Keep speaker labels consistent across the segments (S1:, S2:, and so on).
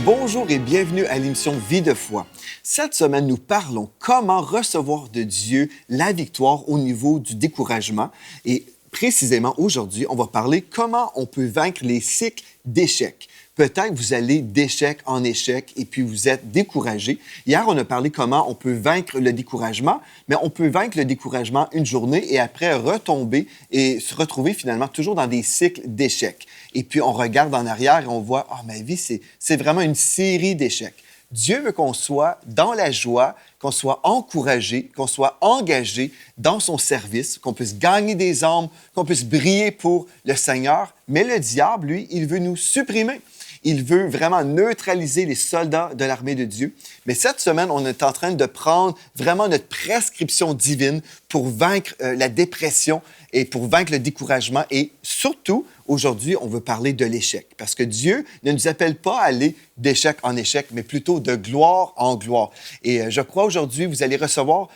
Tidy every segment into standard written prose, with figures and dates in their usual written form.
S1: Bonjour et bienvenue à l'émission Vie de foi. Cette semaine, nous parlons comment recevoir de Dieu la victoire au niveau du découragement. Et précisément aujourd'hui, on va parler comment on peut vaincre les cycles d'échecs. Peut-être que vous allez d'échec en échec et puis vous êtes découragé. Hier, on a parlé comment on peut vaincre le découragement, mais on peut vaincre le découragement une journée et après retomber et se retrouver finalement toujours dans des cycles d'échecs. Et puis on regarde en arrière et on voit, « Ah, ma vie, c'est vraiment une série d'échecs. » Dieu veut qu'on soit dans la joie, qu'on soit encouragé, qu'on soit engagé dans son service, qu'on puisse gagner des âmes, qu'on puisse briller pour le Seigneur. Mais le diable, lui, il veut nous supprimer. Il veut vraiment neutraliser les soldats de l'armée de Dieu. Mais cette semaine, on est en train de prendre vraiment notre prescription divine pour vaincre la dépression et pour vaincre le découragement. Et surtout, aujourd'hui, on veut parler de l'échec. Parce que Dieu ne nous appelle pas à aller d'échec en échec, mais plutôt de gloire en gloire. Et je crois aujourd'hui, vous allez recevoir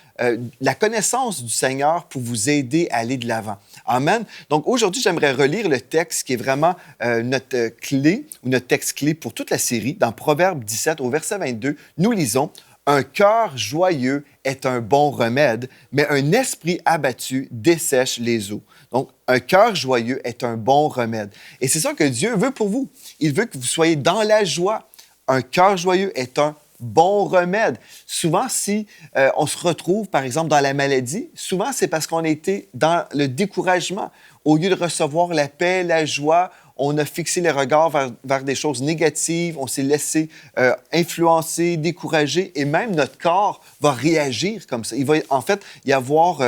S1: la connaissance du Seigneur pour vous aider à aller de l'avant. Amen. Donc aujourd'hui, j'aimerais relire le texte qui est vraiment notre clé ou notre texte clé pour toute la série. Dans Proverbe 17, au verset 22, nous lisons « Un cœur joyeux est un bon remède, mais un esprit abattu dessèche les eaux. » Donc, un cœur joyeux est un bon remède. Et c'est ça que Dieu veut pour vous. Il veut que vous soyez dans la joie. Un cœur joyeux est un bon remède. Souvent, si on se retrouve, par exemple, dans la maladie, souvent, c'est parce qu'on a été dans le découragement. Au lieu de recevoir la paix, la joie, on a fixé les regards vers des choses négatives, on s'est laissé influencer, décourager, et même notre corps va réagir comme ça. Il va en fait y avoir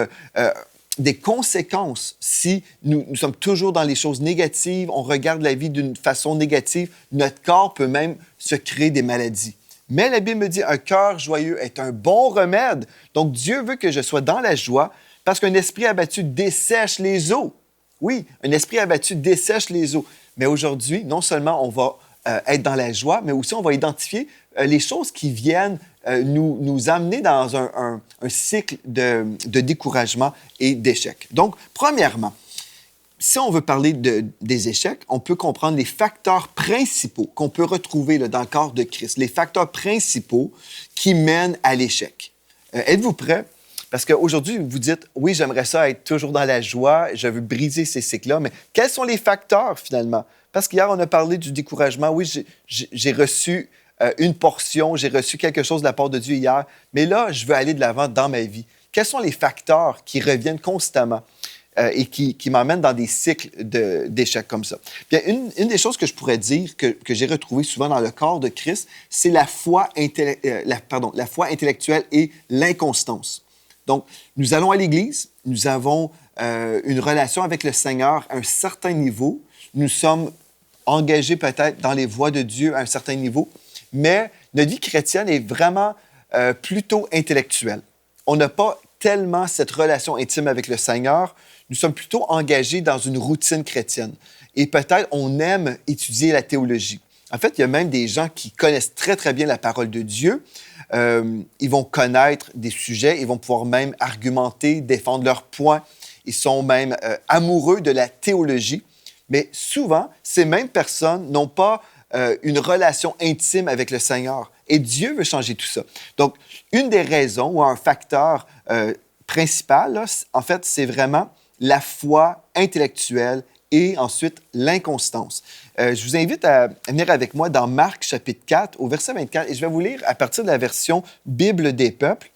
S1: des conséquences si nous sommes toujours dans les choses négatives, on regarde la vie d'une façon négative, notre corps peut même se créer des maladies. Mais la Bible me dit, un cœur joyeux est un bon remède. Donc, Dieu veut que je sois dans la joie parce qu'un esprit abattu dessèche les eaux. Oui, un esprit abattu dessèche les eaux. Mais aujourd'hui, non seulement on va être dans la joie, mais aussi on va identifier les choses qui viennent nous amener dans un cycle de découragement et d'échec. Donc, premièrement, si on veut parler des échecs, on peut comprendre les facteurs principaux qu'on peut retrouver là, dans le corps de Christ, les facteurs principaux qui mènent à l'échec. Êtes-vous prêts? Parce qu'aujourd'hui, vous dites, oui, j'aimerais ça être toujours dans la joie, je veux briser ces cycles-là, mais quels sont les facteurs finalement? Parce qu'hier, on a parlé du découragement. Oui, j'ai reçu une portion, j'ai reçu quelque chose de la part de Dieu hier, mais là, je veux aller de l'avant dans ma vie. Quels sont les facteurs qui reviennent constamment et qui m'emmènent dans des cycles d'échecs comme ça? Bien, une des choses que je pourrais dire que j'ai retrouvées souvent dans le corps de Christ, c'est la foi intellectuelle et l'inconstance. Donc, nous allons à l'Église, nous avons une relation avec le Seigneur à un certain niveau, nous sommes engagés peut-être dans les voies de Dieu à un certain niveau, mais notre vie chrétienne est vraiment plutôt intellectuelle. On n'a pas tellement cette relation intime avec le Seigneur, nous sommes plutôt engagés dans une routine chrétienne. Et peut-être on aime étudier la théologie. En fait, il y a même des gens qui connaissent très, très bien la parole de Dieu. Ils vont connaître des sujets, ils vont pouvoir même argumenter, défendre leurs points. Ils sont même amoureux de la théologie. Mais souvent, ces mêmes personnes n'ont pas une relation intime avec le Seigneur. Et Dieu veut changer tout ça. Donc, une des raisons ou un facteur principal, là, en fait, c'est vraiment la foi intellectuelle et ensuite l'inconstance. Je vous invite à venir avec moi dans Marc chapitre 4, au verset 24, et je vais vous lire à partir de la version Bible des peuples.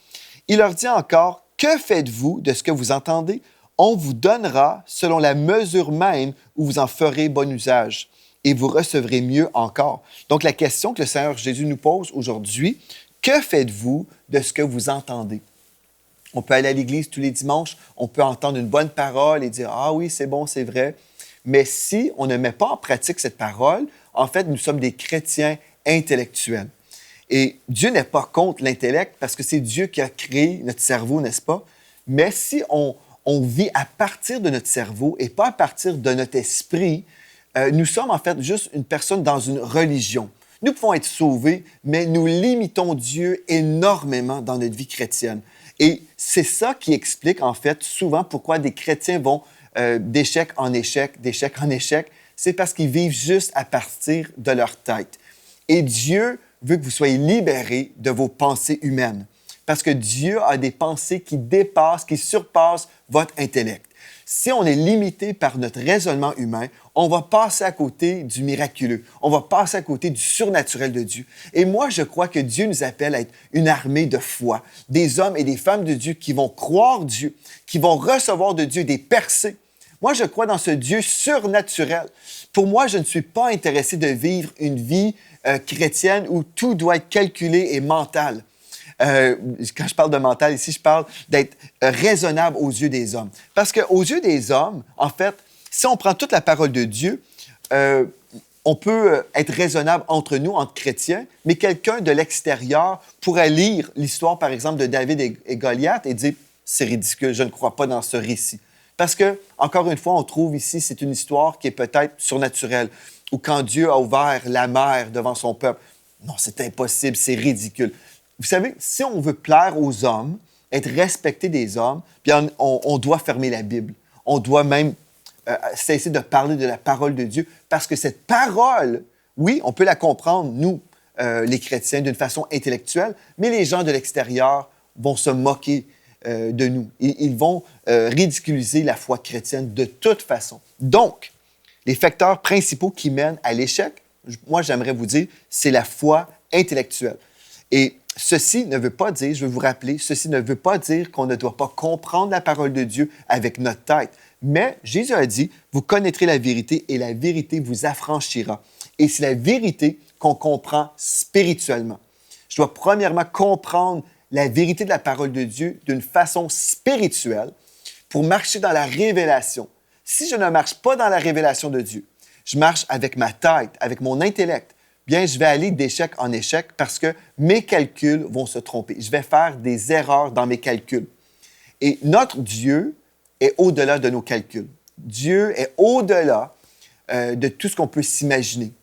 S1: Il leur dit encore, « Que faites-vous de ce que vous entendez? On vous donnera selon la mesure même où vous en ferez bon usage, et vous recevrez mieux encore. » Donc, la question que le Seigneur Jésus nous pose aujourd'hui, « Que faites-vous de ce que vous entendez? » On peut aller à l'église tous les dimanches, on peut entendre une bonne parole et dire « Ah oui, c'est bon, c'est vrai. » Mais si on ne met pas en pratique cette parole, en fait, nous sommes des chrétiens intellectuels. Et Dieu n'est pas contre l'intellect parce que c'est Dieu qui a créé notre cerveau, n'est-ce pas? Mais si on vit à partir de notre cerveau et pas à partir de notre esprit, nous sommes en fait juste une personne dans une religion. Nous pouvons être sauvés, mais nous limitons Dieu énormément dans notre vie chrétienne. Et c'est ça qui explique en fait souvent pourquoi des chrétiens vont d'échec en échec, d'échec en échec. C'est parce qu'ils vivent juste à partir de leur tête. Et Dieu veut que vous soyez libérés de vos pensées humaines. Parce que Dieu a des pensées qui dépassent, qui surpassent votre intellect. Si on est limité par notre raisonnement humain, on va passer à côté du miraculeux. On va passer à côté du surnaturel de Dieu. Et moi, je crois que Dieu nous appelle à être une armée de foi, des hommes et des femmes de Dieu qui vont croire Dieu, qui vont recevoir de Dieu des percées. Moi, je crois dans ce Dieu surnaturel. Pour moi, je ne suis pas intéressé de vivre une vie chrétienne où tout doit être calculé et mental. Quand je parle de mental ici, je parle d'être raisonnable aux yeux des hommes. Parce qu'aux yeux des hommes, en fait, si on prend toute la parole de Dieu, on peut être raisonnable entre nous, entre chrétiens, mais quelqu'un de l'extérieur pourrait lire l'histoire, par exemple, de David et Goliath et dire « c'est ridicule, je ne crois pas dans ce récit ». Parce que, encore une fois, on trouve ici, c'est une histoire qui est peut-être surnaturelle, ou quand Dieu a ouvert la mer devant son peuple. Non, c'est impossible, c'est ridicule. Vous savez, si on veut plaire aux hommes, être respecté des hommes, bien on doit fermer la Bible. On doit même cesser de parler de la parole de Dieu, parce que cette parole, oui, on peut la comprendre, nous, les chrétiens, d'une façon intellectuelle, mais les gens de l'extérieur vont se moquer de nous. Ils vont ridiculiser la foi chrétienne de toute façon. Donc, les facteurs principaux qui mènent à l'échec, moi, j'aimerais vous dire, c'est la foi intellectuelle. Et ceci ne veut pas dire, je veux vous rappeler, ceci ne veut pas dire qu'on ne doit pas comprendre la parole de Dieu avec notre tête. Mais Jésus a dit, vous connaîtrez la vérité et la vérité vous affranchira. Et c'est la vérité qu'on comprend spirituellement. Je dois premièrement comprendre la vérité de la parole de Dieu d'une façon spirituelle pour marcher dans la révélation. Si je ne marche pas dans la révélation de Dieu, je marche avec ma tête, avec mon intellect, bien, je vais aller d'échec en échec parce que mes calculs vont se tromper. Je vais faire des erreurs dans mes calculs. Et notre Dieu est au-delà de nos calculs. Dieu est au-delà de tout ce qu'on peut s'imaginer.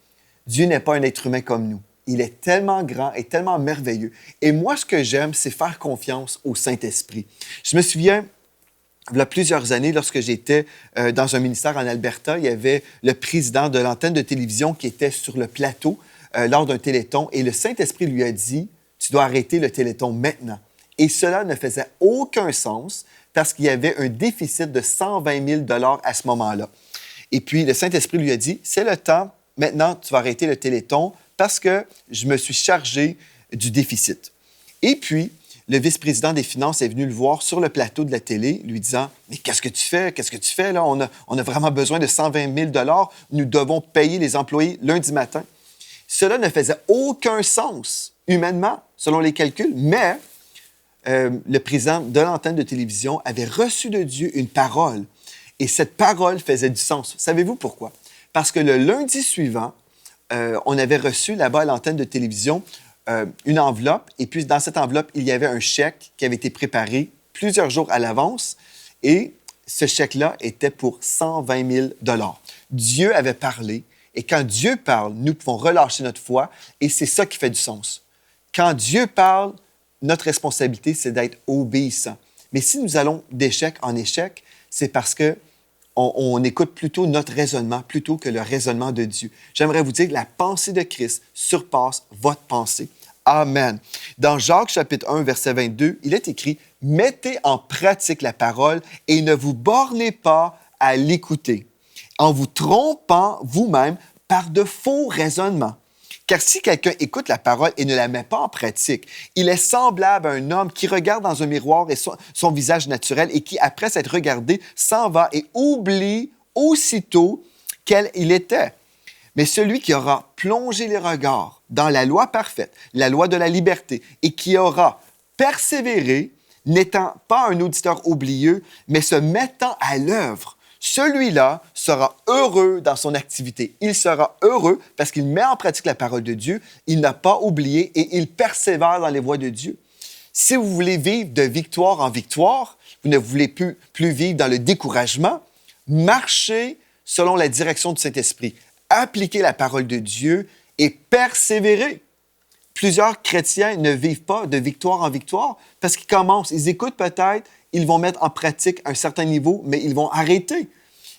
S1: Dieu n'est pas un être humain comme nous. Il est tellement grand et tellement merveilleux. Et moi, ce que j'aime, c'est faire confiance au Saint-Esprit. Je me souviens, il y a plusieurs années, lorsque j'étais dans un ministère en Alberta, il y avait le président de l'antenne de télévision qui était sur le plateau lors d'un téléthon et le Saint-Esprit lui a dit « Tu dois arrêter le téléthon maintenant ». Et cela ne faisait aucun sens parce qu'il y avait un déficit de 120 000 $ à ce moment-là. Et puis, le Saint-Esprit lui a dit « C'est le temps, maintenant, tu vas arrêter le téléthon parce que je me suis chargé du déficit. » Et puis, le vice-président des Finances est venu le voir sur le plateau de la télé, lui disant « Mais qu'est-ce que tu fais? Qu'est-ce que tu fais là? On a vraiment besoin de 120 000 $. Nous devons payer les employés lundi matin. » Cela ne faisait aucun sens humainement, selon les calculs, mais le président de l'antenne de télévision avait reçu de Dieu une parole. Et cette parole faisait du sens. Savez-vous pourquoi? Parce que le lundi suivant, on avait reçu là-bas à l'antenne de télévision une enveloppe. Et puis, dans cette enveloppe, il y avait un chèque qui avait été préparé plusieurs jours à l'avance. Et ce chèque-là était pour 120 000 $. Dieu avait parlé. Et quand Dieu parle, nous pouvons relâcher notre foi. Et c'est ça qui fait du sens. Quand Dieu parle, notre responsabilité, c'est d'être obéissant. Mais si nous allons d'échec en échec, c'est parce que on écoute plutôt notre raisonnement plutôt que le raisonnement de Dieu. J'aimerais vous dire que la pensée de Christ surpasse votre pensée. Amen. Dans Jacques chapitre 1, verset 22, il est écrit « Mettez en pratique la parole et ne vous bornez pas à l'écouter, en vous trompant vous-même par de faux raisonnements. Car si quelqu'un écoute la parole et ne la met pas en pratique, il est semblable à un homme qui regarde dans un miroir et son visage naturel et qui, après s'être regardé, s'en va et oublie aussitôt quel il était. Mais celui qui aura plongé les regards dans la loi parfaite, la loi de la liberté, et qui aura persévéré, n'étant pas un auditeur oublieux, mais se mettant à l'œuvre, celui-là sera heureux dans son activité. Il sera heureux parce qu'il met en pratique la parole de Dieu, il n'a pas oublié et il persévère dans les voies de Dieu. Si vous voulez vivre de victoire en victoire, vous ne voulez plus vivre dans le découragement, marchez selon la direction du Saint-Esprit. Appliquez la parole de Dieu et persévérez. Plusieurs chrétiens ne vivent pas de victoire en victoire parce qu'ils commencent, ils écoutent peut-être, ils vont mettre en pratique un certain niveau, mais ils vont arrêter.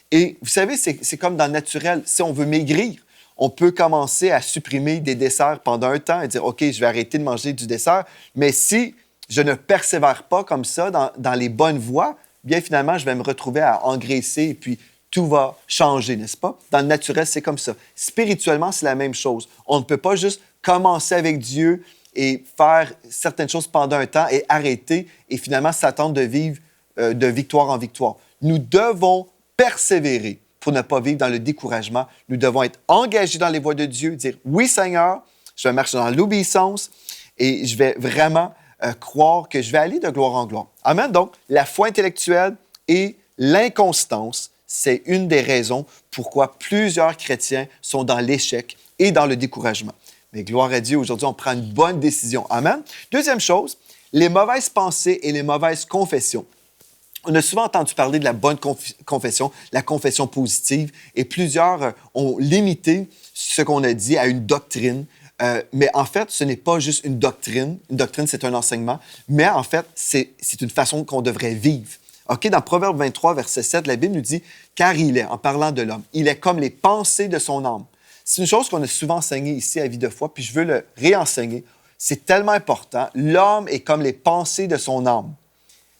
S1: Et vous savez, c'est comme dans le naturel, si on veut maigrir, On peut commencer à supprimer des desserts pendant un temps et dire, OK, je vais arrêter de manger du dessert. Mais si je ne persévère pas comme ça dans les bonnes voies, bien finalement, je vais me retrouver à engraisser et puis tout va changer, n'est-ce pas? Dans le naturel, c'est comme ça. Spirituellement, c'est la même chose. On ne peut pas juste commencer avec Dieu et faire certaines choses pendant un temps et arrêter et finalement s'attendre de vivre de victoire en victoire. Nous devons persévérer pour ne pas vivre dans le découragement. Nous devons être engagés dans les voies de Dieu, dire « Oui, Seigneur, je vais marcher dans l'obéissance et je vais vraiment croire que je vais aller de gloire en gloire. » Amen. Donc, la foi intellectuelle et l'inconstance, c'est une des raisons pourquoi plusieurs chrétiens sont dans l'échec et dans le découragement. Mais gloire à Dieu, aujourd'hui, on prend une bonne décision. Amen. Deuxième chose, les mauvaises pensées et les mauvaises confessions. On a souvent entendu parler de la bonne confession, la confession positive, et plusieurs ont limité ce qu'on a dit à une doctrine. Mais en fait, ce n'est pas juste une doctrine. Une doctrine, c'est un enseignement. Mais en fait, c'est une façon qu'on devrait vivre. OK, dans Proverbe 23, verset 7, la Bible nous dit « Car il est, en parlant de l'homme, il est comme les pensées de son âme. » C'est une chose qu'on a souvent enseignée ici à Vie de foi, puis je veux le réenseigner. C'est tellement important. L'homme est comme les pensées de son âme.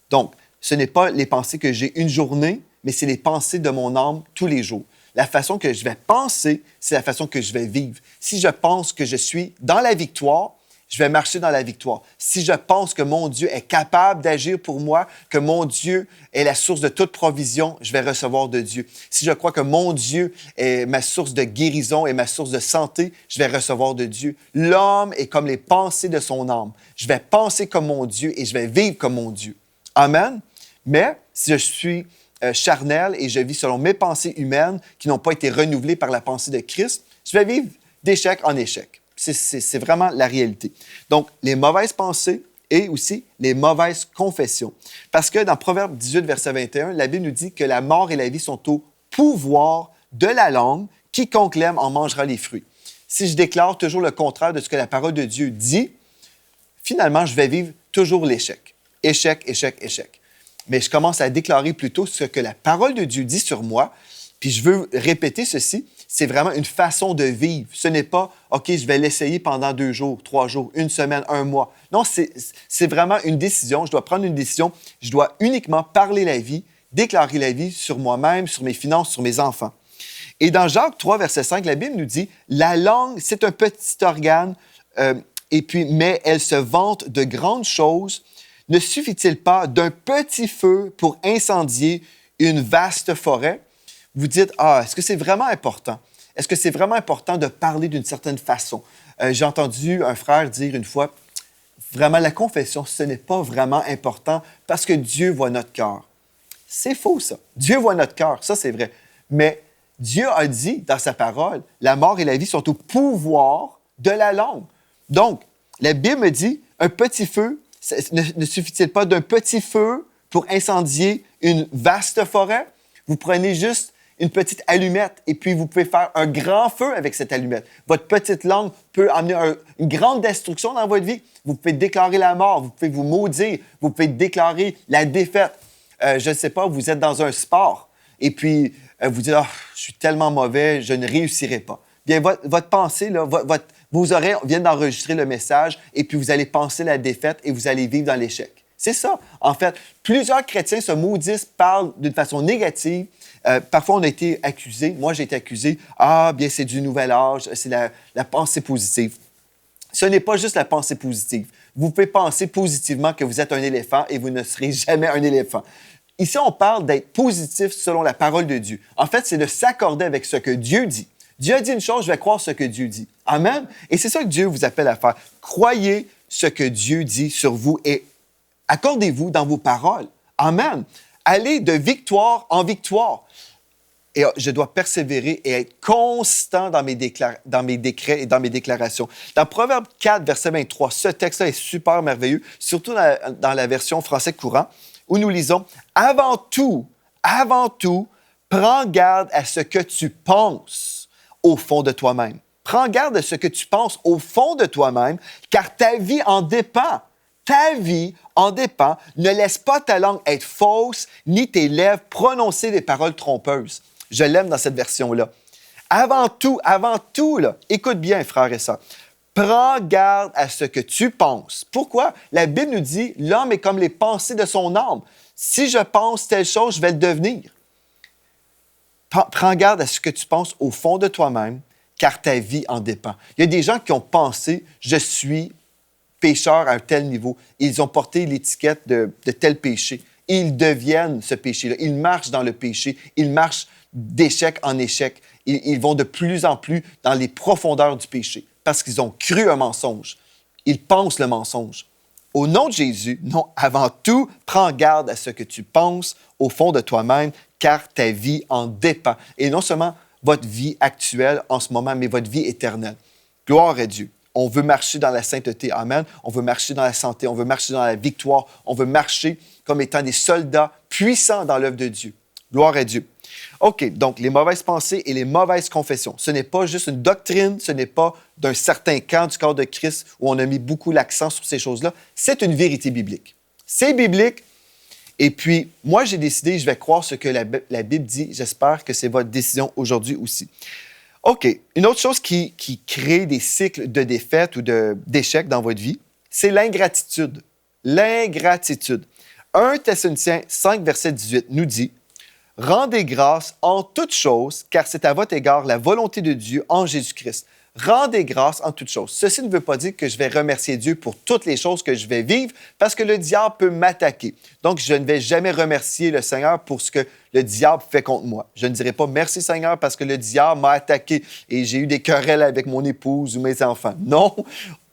S1: Donc, ce n'est pas les pensées que j'ai une journée, mais c'est les pensées de mon âme tous les jours. La façon que je vais penser, c'est la façon que je vais vivre. Si je pense que je suis dans la victoire, je vais marcher dans la victoire. Si je pense que mon Dieu est capable d'agir pour moi, que mon Dieu est la source de toute provision, je vais recevoir de Dieu. Si je crois que mon Dieu est ma source de guérison et ma source de santé, je vais recevoir de Dieu. L'homme est comme les pensées de son âme. Je vais penser comme mon Dieu et je vais vivre comme mon Dieu. Amen. Mais si je suis charnel et je vis selon mes pensées humaines qui n'ont pas été renouvelées par la pensée de Christ, je vais vivre d'échec en échec. C'est vraiment la réalité. Donc, les mauvaises pensées et aussi les mauvaises confessions. Parce que dans Proverbe 18, verset 21, la Bible nous dit que la mort et la vie sont au pouvoir de la langue. Quiconque l'aime en mangera les fruits. Si je déclare toujours le contraire de ce que la parole de Dieu dit, finalement, je vais vivre toujours l'échec. Échec, échec, échec. Mais je commence à déclarer plutôt ce que la parole de Dieu dit sur moi. Puis je veux répéter ceci, c'est vraiment une façon de vivre. Ce n'est pas, OK, je vais l'essayer pendant 2 jours, 3 jours, 1 semaine, 1 mois. Non, c'est vraiment une décision. Je dois prendre une décision. Je dois uniquement parler la vie, déclarer la vie sur moi-même, sur mes finances, sur mes enfants. Et dans Jacques 3, verset 5, la Bible nous dit, « La langue, c'est un petit organe, mais elle se vante de grandes choses. Ne suffit-il pas d'un petit feu pour incendier une vaste forêt? » Vous dites, est-ce que c'est vraiment important? Est-ce que c'est vraiment important de parler d'une certaine façon? J'ai entendu un frère dire une fois, vraiment, la confession, ce n'est pas vraiment important parce que Dieu voit notre cœur. C'est faux, ça. Dieu voit notre cœur, ça, c'est vrai. Mais Dieu a dit dans sa parole, la mort et la vie sont au pouvoir de la langue. Donc, la Bible me dit, un petit feu, ne suffit-il pas d'un petit feu pour incendier une vaste forêt? Vous prenez juste une petite allumette et puis vous pouvez faire un grand feu avec cette allumette. Votre petite langue peut amener une grande destruction dans votre vie. Vous pouvez déclarer la mort, vous pouvez vous maudire, vous pouvez déclarer la défaite. Je ne sais pas, vous êtes dans un sport et puis vous dites « je suis tellement mauvais, je ne réussirai pas ». Bien, votre pensée, là, vos oreilles viennent d'enregistrer le message et puis vous allez penser la défaite et vous allez vivre dans l'échec. C'est ça. En fait, plusieurs chrétiens se maudissent, parlent d'une façon négative. Parfois, on a été accusé. Moi, j'ai été accusé. Bien, c'est du nouvel âge, c'est la pensée positive. Ce n'est pas juste la pensée positive. Vous pouvez penser positivement que vous êtes un éléphant et vous ne serez jamais un éléphant. Ici, on parle d'être positif selon la parole de Dieu. En fait, c'est de s'accorder avec ce que Dieu dit. Dieu a dit une chose, je vais croire ce que Dieu dit. Amen. Et c'est ça que Dieu vous appelle à faire. Croyez ce que Dieu dit sur vous et accordez-vous dans vos paroles. Amen. Allez de victoire en victoire. Et je dois persévérer et être constant dans mes décrets et dans mes déclarations. Dans Proverbe 4, verset 23, ce texte-là est super merveilleux, surtout dans la version français courant, où nous lisons « Avant tout, prends garde à ce que tu penses au fond de toi-même. Prends garde à ce que tu penses au fond de toi-même, car ta vie en dépend. Ta vie en dépend. Ne laisse pas ta langue être fausse, ni tes lèvres prononcer des paroles trompeuses. » Je l'aime dans cette version-là. Avant tout, là, écoute bien, frères et sœurs. Prends garde à ce que tu penses. Pourquoi? La Bible nous dit, l'homme est comme les pensées de son âme. Si je pense telle chose, je vais le devenir. Prends garde à ce que tu penses au fond de toi-même, car ta vie en dépend. Il y a des gens qui ont pensé, je suis pécheur à un tel niveau. Ils ont porté l'étiquette de tel péché. Ils deviennent ce péché-là. Ils marchent dans le péché. Ils marchent d'échec en échec. Ils vont de plus en plus dans les profondeurs du péché parce qu'ils ont cru un mensonge. Ils pensent le mensonge. Au nom de Jésus, non, avant tout, prends garde à ce que tu penses au fond de toi-même, car ta vie en dépend. Et non seulement votre vie actuelle en ce moment, mais votre vie éternelle. Gloire à Dieu. On veut marcher dans la sainteté. Amen. On veut marcher dans la santé. On veut marcher dans la victoire. On veut marcher comme étant des soldats puissants dans l'œuvre de Dieu. Gloire à Dieu. OK, donc les mauvaises pensées et les mauvaises confessions. Ce n'est pas juste une doctrine, ce n'est pas d'un certain camp du corps de Christ où on a mis beaucoup l'accent sur ces choses-là. C'est une vérité biblique. C'est biblique. Et puis, moi, j'ai décidé, je vais croire ce que la Bible dit. J'espère que c'est votre décision aujourd'hui aussi. OK, une autre chose qui crée des cycles de défaite ou d'échecs dans votre vie, c'est l'ingratitude. L'ingratitude. 1 Thessaloniciens 5, verset 18 nous dit « Rendez grâce en toutes choses, car c'est à votre égard la volonté de Dieu en Jésus-Christ. » Rendez grâce en toutes choses. Ceci ne veut pas dire que je vais remercier Dieu pour toutes les choses que je vais vivre, parce que le diable peut m'attaquer. Donc, je ne vais jamais remercier le Seigneur pour ce que le diable fait contre moi. Je ne dirai pas « Merci Seigneur parce que le diable m'a attaqué et j'ai eu des querelles avec mon épouse ou mes enfants. » Non,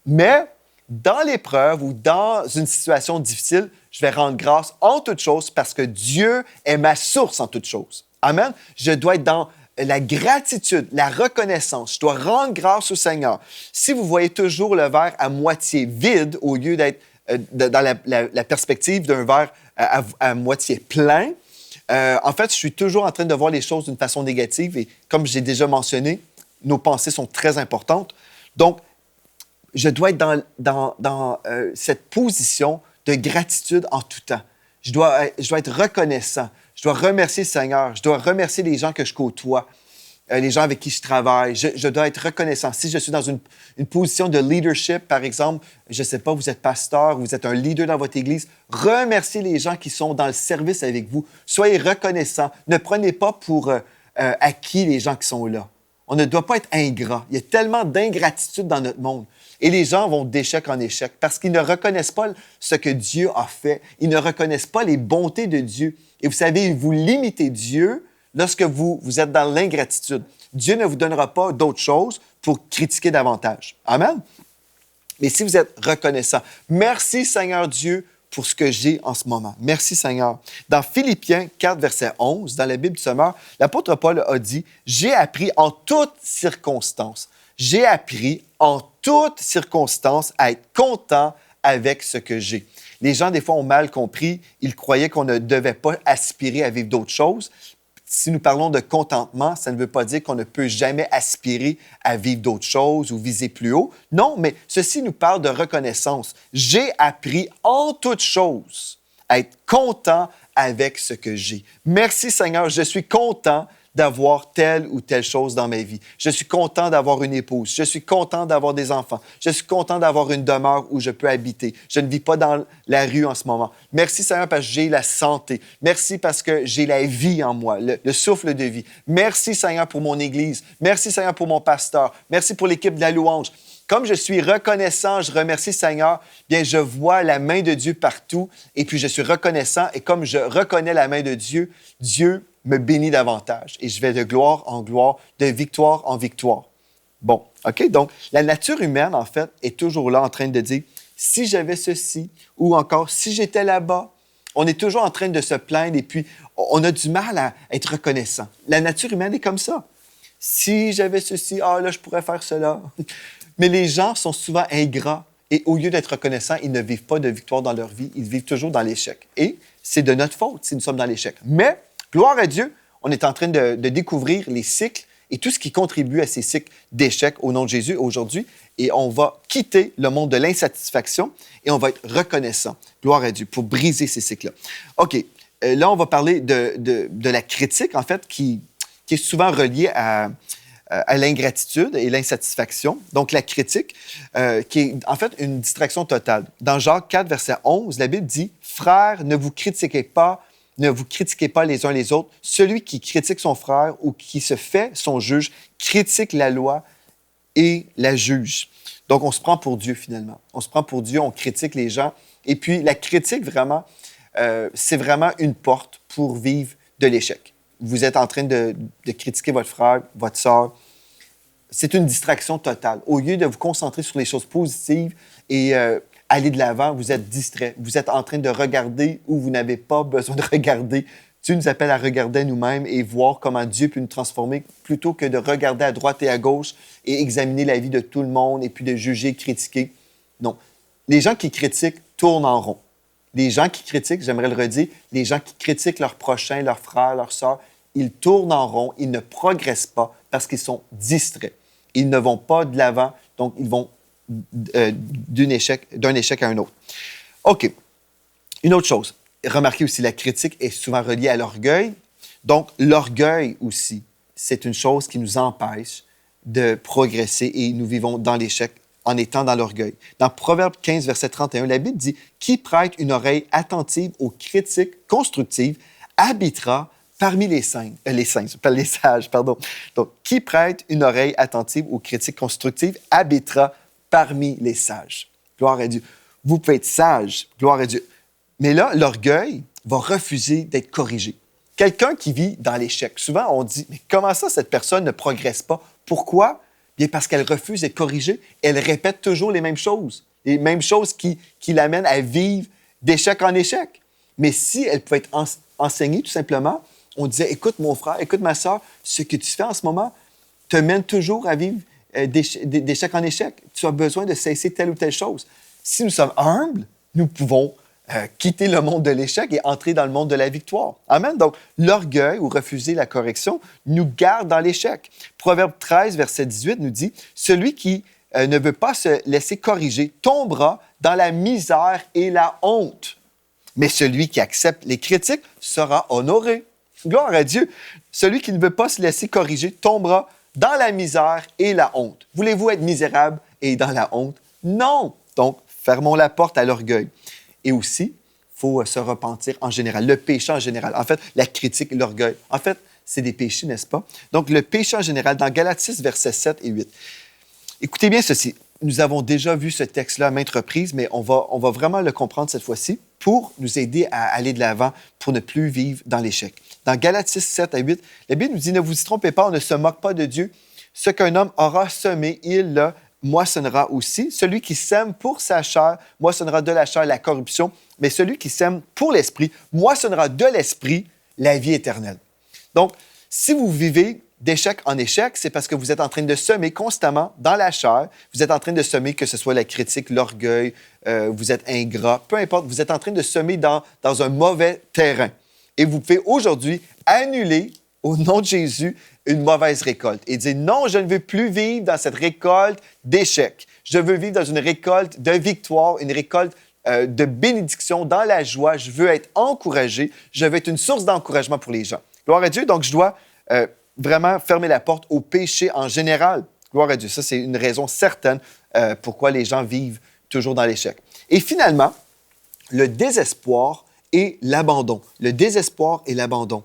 S1: mais dans l'épreuve ou dans une situation difficile, je vais rendre grâce en toutes choses parce que Dieu est ma source en toutes choses. Amen. Je dois être dans la gratitude, la reconnaissance. Je dois rendre grâce au Seigneur. Si vous voyez toujours le verre à moitié vide au lieu d'être dans la perspective d'un verre à moitié plein, en fait, je suis toujours en train de voir les choses d'une façon négative et comme j'ai déjà mentionné, nos pensées sont très importantes. Donc, je dois être dans cette position de gratitude en tout temps. Je dois être reconnaissant. Je dois remercier le Seigneur. Je dois remercier les gens que je côtoie, les gens avec qui je travaille. Je dois être reconnaissant. Si je suis dans une position de leadership, par exemple, je ne sais pas, vous êtes pasteur, vous êtes un leader dans votre église, remerciez les gens qui sont dans le service avec vous. Soyez reconnaissants. Ne prenez pas pour acquis les gens qui sont là. On ne doit pas être ingrat. Il y a tellement d'ingratitude dans notre monde. Et les gens vont d'échec en échec parce qu'ils ne reconnaissent pas ce que Dieu a fait. Ils ne reconnaissent pas les bontés de Dieu. Et vous savez, vous limitez Dieu lorsque vous êtes dans l'ingratitude. Dieu ne vous donnera pas d'autre chose pour critiquer davantage. Amen. Mais si vous êtes reconnaissant, merci Seigneur Dieu pour ce que j'ai en ce moment. Merci Seigneur. Dans Philippiens 4, verset 11, dans la Bible du Sommeur, l'apôtre Paul a dit « J'ai appris en toutes circonstances. J'ai appris en toutes circonstances à être content avec ce que j'ai. » Les gens, des fois, ont mal compris. Ils croyaient qu'on ne devait pas aspirer à vivre d'autres choses. Si nous parlons de contentement, ça ne veut pas dire qu'on ne peut jamais aspirer à vivre d'autres choses ou viser plus haut. Non, mais ceci nous parle de reconnaissance. J'ai appris en toutes choses à être content avec ce que j'ai. Merci Seigneur, je suis content d'avoir telle ou telle chose dans ma vie. Je suis content d'avoir une épouse. Je suis content d'avoir des enfants. Je suis content d'avoir une demeure où je peux habiter. Je ne vis pas dans la rue en ce moment. Merci Seigneur parce que j'ai la santé. Merci parce que j'ai la vie en moi, le souffle de vie. Merci Seigneur pour mon Église. Merci Seigneur pour mon pasteur. Merci pour l'équipe de la louange. Comme je suis reconnaissant, je remercie Seigneur, bien je vois la main de Dieu partout et puis je suis reconnaissant et comme je reconnais la main de Dieu, Dieu me bénit davantage et je vais de gloire en gloire, de victoire en victoire. Bon, OK? Donc, la nature humaine, en fait, est toujours là en train de dire « si j'avais ceci » ou encore « si j'étais là-bas ». On est toujours en train de se plaindre et puis on a du mal à être reconnaissant. La nature humaine est comme ça. « Si j'avais ceci, ah là, je pourrais faire cela ». Mais les gens sont souvent ingrats et au lieu d'être reconnaissants, ils ne vivent pas de victoire dans leur vie, ils vivent toujours dans l'échec. Et c'est de notre faute si nous sommes dans l'échec. Mais, gloire à Dieu, on est en train de découvrir les cycles et tout ce qui contribue à ces cycles d'échec au nom de Jésus aujourd'hui. Et on va quitter le monde de l'insatisfaction et on va être reconnaissant, gloire à Dieu, pour briser ces cycles-là. OK, là, on va parler de la critique, en fait, qui est souvent reliée à à l'ingratitude et l'insatisfaction. Donc, la critique, qui est en fait une distraction totale. Dans Jacques 4, verset 11, la Bible dit « Frères, ne vous critiquez pas les uns les autres. Celui qui critique son frère ou qui se fait son juge critique la loi et la juge. » Donc, on se prend pour Dieu, finalement. On se prend pour Dieu, on critique les gens. Et puis, la critique, vraiment, c'est vraiment une porte pour vivre de l'échec. Vous êtes en train de critiquer votre frère, votre sœur. C'est une distraction totale. Au lieu de vous concentrer sur les choses positives et aller de l'avant, vous êtes distrait. Vous êtes en train de regarder où vous n'avez pas besoin de regarder. Dieu nous appelle à regarder nous-mêmes et voir comment Dieu peut nous transformer plutôt que de regarder à droite et à gauche et examiner la vie de tout le monde et puis de juger, critiquer. Non. Les gens qui critiquent tournent en rond. Les gens qui critiquent, j'aimerais le redire, les gens qui critiquent leurs prochains, leurs frères, leurs sœurs, ils tournent en rond, ils ne progressent pas parce qu'ils sont distraits. Ils ne vont pas de l'avant, donc ils vont d'un échec à un autre. OK. Une autre chose. Remarquez aussi, la critique est souvent reliée à l'orgueil. Donc, l'orgueil aussi, c'est une chose qui nous empêche de progresser et nous vivons dans l'échec en étant dans l'orgueil. Dans Proverbe 15, verset 31, la Bible dit « Qui prête une oreille attentive aux critiques constructives habitera parmi les sages. » Donc, qui prête une oreille attentive aux critiques constructives habitera parmi les sages. Gloire à Dieu. Vous pouvez être sage, gloire à Dieu. Mais là, l'orgueil va refuser d'être corrigé. Quelqu'un qui vit dans l'échec, souvent on dit « Mais comment ça, cette personne ne progresse pas? » Pourquoi? Bien parce qu'elle refuse d'être corrigée. Elle répète toujours les mêmes choses qui l'amènent à vivre d'échec en échec. Mais si elle pouvait être enseignée, tout simplement, on disait « Écoute, mon frère, écoute, ma sœur, ce que tu fais en ce moment te mène toujours à vivre d'échec en échec. Tu as besoin de cesser telle ou telle chose. » Si nous sommes humbles, nous pouvons quitter le monde de l'échec et entrer dans le monde de la victoire. Amen. Donc, l'orgueil ou refuser la correction nous garde dans l'échec. Proverbe 13, verset 18 nous dit « Celui qui ne veut pas se laisser corriger tombera dans la misère et la honte. Mais celui qui accepte les critiques sera honoré. » Gloire à Dieu. Celui qui ne veut pas se laisser corriger tombera dans la misère et la honte. Voulez-vous être misérable et dans la honte? Non. Donc, fermons la porte à l'orgueil. Et aussi, il faut se repentir en général, le péché en général. En fait, la critique, l'orgueil. En fait, c'est des péchés, n'est-ce pas? Donc, le péché en général, dans Galates 6, versets 7 et 8. Écoutez bien ceci. Nous avons déjà vu ce texte-là à maintes reprises, mais on va vraiment le comprendre cette fois-ci pour nous aider à aller de l'avant, pour ne plus vivre dans l'échec. Dans Galates 6, 7 à 8, la Bible nous dit « Ne vous y trompez pas, on ne se moque pas de Dieu. Ce qu'un homme aura semé, il le moissonnera aussi. Celui qui sème pour sa chair moissonnera de la chair la corruption, mais celui qui sème pour l'esprit moissonnera de l'esprit la vie éternelle. » Donc, si vous vivez d'échec en échec, c'est parce que vous êtes en train de semer constamment dans la chair. Vous êtes en train de semer, que ce soit la critique, l'orgueil, vous êtes ingrat, peu importe, vous êtes en train de semer dans un mauvais terrain. Et vous pouvez aujourd'hui annuler, au nom de Jésus, une mauvaise récolte et dire « Non, je ne veux plus vivre dans cette récolte d'échec. Je veux vivre dans une récolte de victoire, une récolte de bénédiction, dans la joie. Je veux être encouragé. Je veux être une source d'encouragement pour les gens. » Gloire à Dieu. Donc, je dois vraiment fermer la porte au péché en général. Gloire à Dieu. Ça, c'est une raison certaine pourquoi les gens vivent toujours dans l'échec. Et finalement, le désespoir et l'abandon. Le désespoir et l'abandon.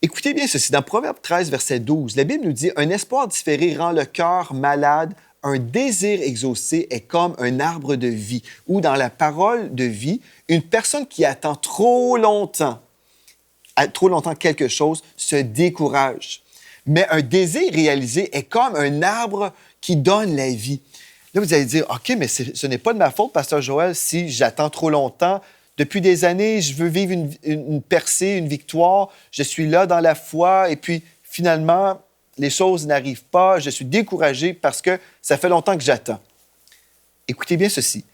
S1: Écoutez bien ceci. Dans Proverbe 13, verset 12, la Bible nous dit « Un espoir différé rend le cœur malade. Un désir exaucé est comme un arbre de vie. » Ou dans la parole de vie, une personne qui attend trop longtemps quelque chose se décourage. Mais un désir réalisé est comme un arbre qui donne la vie. Là, vous allez dire « OK, mais ce n'est pas de ma faute, Pasteur Joël, si j'attends trop longtemps. Depuis des années, je veux vivre une percée, une victoire. Je suis là dans la foi et puis finalement, les choses n'arrivent pas. Je suis découragé parce que ça fait longtemps que j'attends. » Écoutez bien ceci.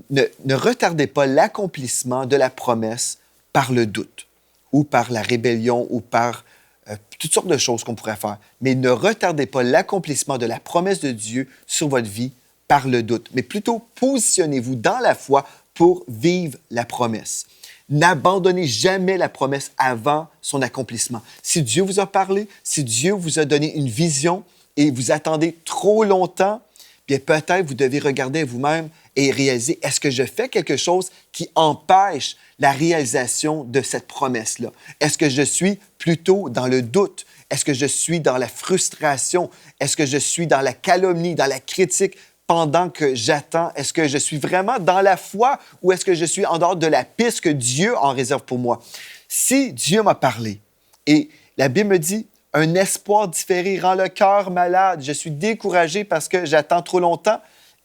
S1: Ne retardez pas l'accomplissement de la promesse par le doute ou par la rébellion ou par toutes sortes de choses qu'on pourrait faire. Mais ne retardez pas l'accomplissement de la promesse de Dieu sur votre vie par le doute. Mais plutôt, positionnez-vous dans la foi pour vivre la promesse. N'abandonnez jamais la promesse avant son accomplissement. Si Dieu vous a parlé, si Dieu vous a donné une vision, et vous attendez trop longtemps, bien peut-être vous devez regarder vous-même et réaliser, est-ce que je fais quelque chose qui empêche la réalisation de cette promesse-là? Est-ce que je suis plutôt dans le doute? Est-ce que je suis dans la frustration? Est-ce que je suis dans la calomnie, dans la critique pendant que j'attends? Est-ce que je suis vraiment dans la foi ou est-ce que je suis en dehors de la piste que Dieu en réserve pour moi? Si Dieu m'a parlé et la Bible me dit, un espoir différé rend le cœur malade, je suis découragé parce que j'attends trop longtemps,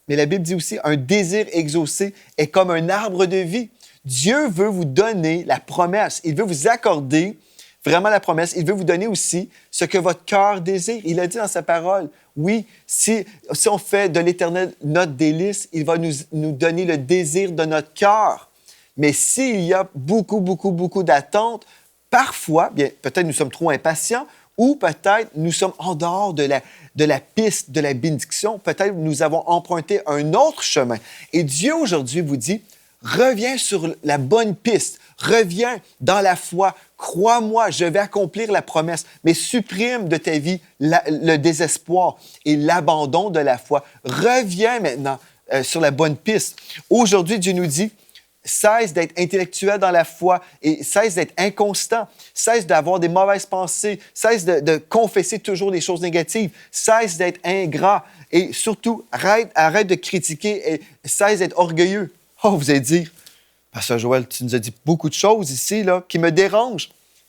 S1: mais la Bible dit aussi, un désir exaucé est comme un arbre de vie. Dieu veut vous donner la promesse. Il veut vous accorder vraiment la promesse. Il veut vous donner aussi ce que votre cœur désire. Il a dit dans sa parole, oui, si on fait de l'Éternel notre délice, il va nous donner le désir de notre cœur. Mais s'il y a beaucoup d'attentes, parfois, bien, peut-être nous sommes trop impatients ou peut-être nous sommes en dehors de la piste de la bénédiction. Peut-être nous avons emprunté un autre chemin. Et Dieu aujourd'hui vous dit, reviens sur la bonne piste, reviens dans la foi, crois-moi, je vais accomplir la promesse, mais supprime de ta vie le désespoir et l'abandon de la foi. Reviens maintenant sur la bonne piste. Aujourd'hui, Dieu nous dit, cesse d'être intellectuel dans la foi et cesse d'être inconstant, cesse d'avoir des mauvaises pensées, cesse de confesser toujours des choses négatives, cesse d'être ingrat et surtout, arrête de critiquer et cesse d'être orgueilleux. Oh, vous allez dire, Pasteur Joël, tu nous as dit beaucoup de choses ici là, qui me dérangent.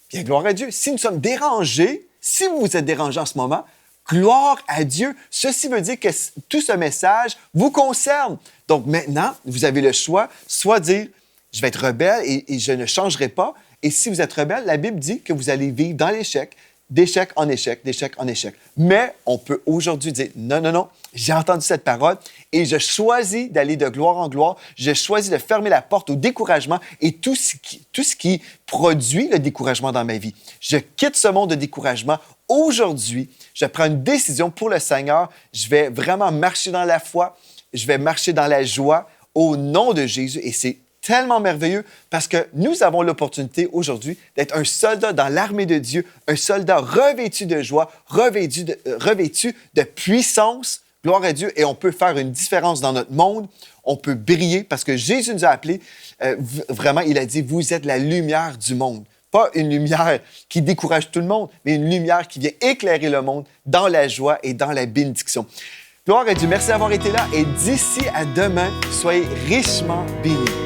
S1: Bien, gloire à Dieu. Si nous sommes dérangés, si vous vous êtes dérangés en ce moment, gloire à Dieu. Ceci veut dire que tout ce message vous concerne. Donc maintenant, vous avez le choix, soit dire, je vais être rebelle et je ne changerai pas. Et si vous êtes rebelle, la Bible dit que vous allez vivre dans l'échec, d'échec en échec, d'échec en échec. Mais on peut aujourd'hui dire, non, j'ai entendu cette parole et je choisis d'aller de gloire en gloire. Je choisis de fermer la porte au découragement et tout ce qui produit le découragement dans ma vie. Je quitte ce monde de découragement. Aujourd'hui, je prends une décision pour le Seigneur. Je vais vraiment marcher dans la foi. Je vais marcher dans la joie au nom de Jésus et c'est tellement merveilleux parce que nous avons l'opportunité aujourd'hui d'être un soldat dans l'armée de Dieu, un soldat revêtu de joie, revêtu de puissance, gloire à Dieu, et on peut faire une différence dans notre monde, on peut briller parce que Jésus nous a appelés, vraiment, il a dit, vous êtes la lumière du monde. Pas une lumière qui décourage tout le monde, mais une lumière qui vient éclairer le monde dans la joie et dans la bénédiction. Gloire à Dieu, merci d'avoir été là et d'ici à demain, soyez richement bénis.